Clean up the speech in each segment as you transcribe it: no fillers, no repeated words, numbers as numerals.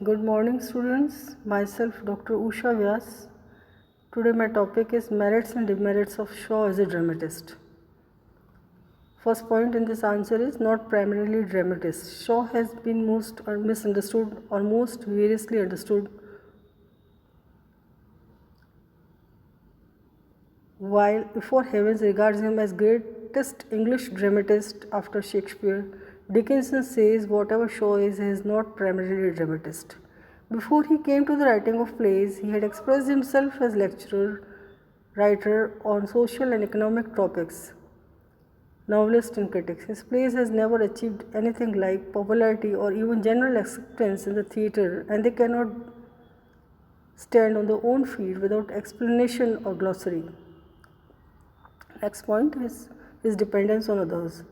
Good morning, students. Myself, Dr. Usha Vyas. Today, my topic is merits and demerits of Shaw as a dramatist. First point in this answer is not primarily dramatist. Shaw has been most misunderstood or most variously understood. While Before Heavens regards him as greatest English dramatist after Shakespeare, Dickinson says whatever Shaw is, he is not primarily a dramatist. Before he came to the writing of plays, he had expressed himself as lecturer, writer on social and economic topics, novelist and critic. His plays has never achieved anything like popularity or even general acceptance in the theatre, and they cannot stand on their own feet without explanation or glossary. Next point is his dependence on others.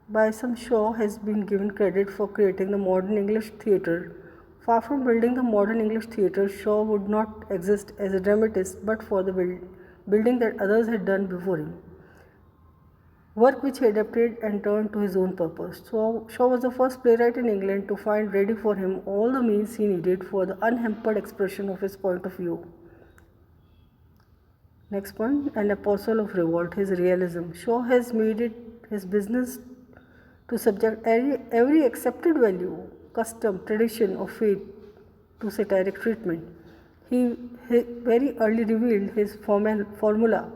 By some, Shaw has been given credit for creating the modern English theatre. Far from building the modern English theatre, Shaw would not exist as a dramatist but for the building that others had done before him. Work which he adapted and turned to his own purpose. So, Shaw was the first playwright in England to find ready for him all the means he needed for the unhampered expression of his point of view. Next point, an apostle of revolt, his realism. Shaw has made it his business to subject every accepted value, custom, tradition, or faith to satiric treatment. He very early revealed his formula.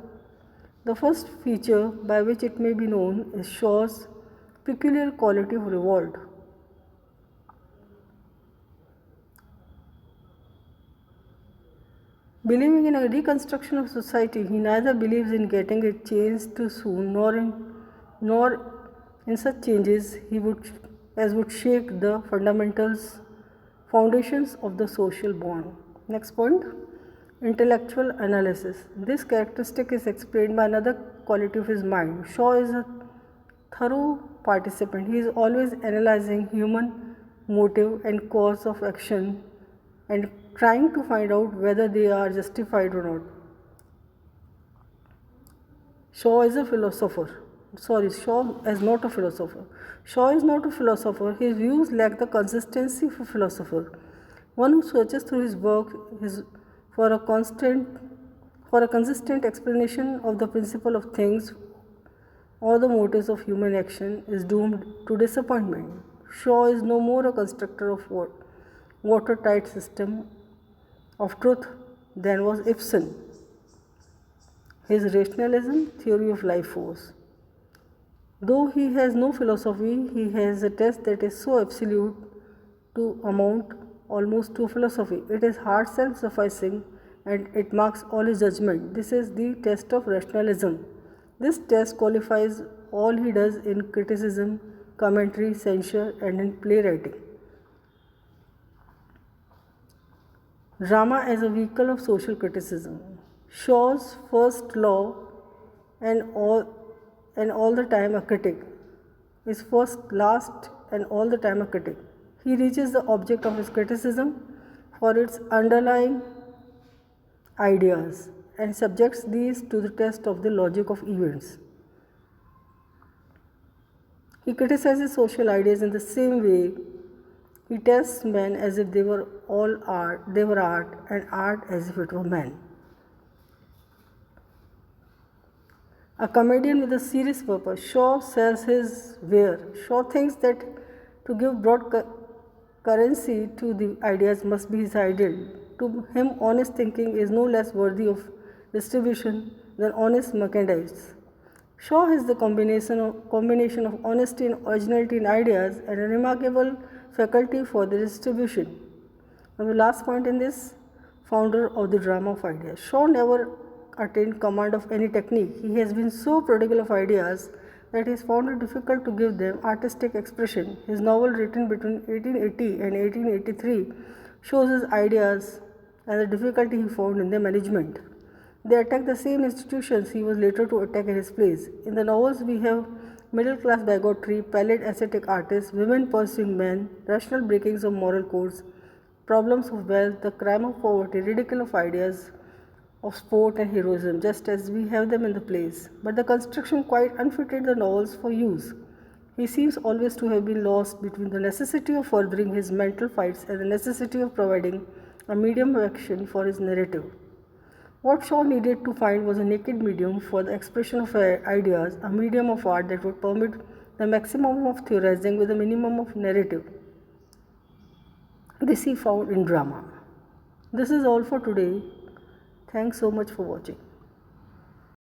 The first feature by which it may be known is Shaw's peculiar quality of revolt. Believing in a reconstruction of society, he neither believes in getting it changed too soon nor in such changes as would shake the foundations of the social bond. Next point, intellectual analysis. This characteristic is explained by another quality of his mind. Shaw is a thorough participant. He is always analyzing human motive and cause of action and trying to find out whether they are justified or not. Shaw is a philosopher. Shaw is not a philosopher. Shaw is not a philosopher. His views lack the consistency of a philosopher. One who searches through his work for a consistent explanation of the principle of things or the motives of human action is doomed to disappointment. Shaw is no more a constructor of watertight system of truth than was Ibsen. His rationalism, theory of life force. Though he has no philosophy, he has a test that is so absolute to amount almost to philosophy. It is hard self-sufficing and it marks all his judgment. This is the test of rationalism. This test qualifies all he does in criticism, commentary, censure, and in playwriting. Drama as a vehicle of social criticism. Shaw's first law and all the time a critic is first, last, and all the time a critic. He reaches the object of his criticism for its underlying ideas and subjects these to the test of the logic of events. He criticizes social ideas in the same way he tests men as if they were art, and art as if it were man. A comedian with a serious purpose. Shaw sells his ware. Shaw thinks that to give broad currency to the ideas must be his ideal. To him, honest thinking is no less worthy of distribution than honest merchandise. Shaw has the combination of honesty and originality in ideas and a remarkable faculty for the distribution. And the last point in this, founder of the drama of ideas. Shaw never attained command of any technique. He has been so prodigal of ideas that he has found it difficult to give them artistic expression. His novel, written between 1880 and 1883, shows his ideas and the difficulty he found in their management. They attack the same institutions he was later to attack in his plays. In the novels, we have middle class bigotry, pallid ascetic artists, women pursuing men, rational breakings of moral codes, problems of wealth, the crime of poverty, ridicule of ideas of sport and heroism, just as we have them in the plays. But the construction quite unfitted the novels for use. He seems always to have been lost between the necessity of furthering his mental fights and the necessity of providing a medium of action for his narrative. What Shaw needed to find was a naked medium for the expression of ideas, a medium of art that would permit the maximum of theorizing with a minimum of narrative. This he found in drama. This is all for today. Thanks so much for watching.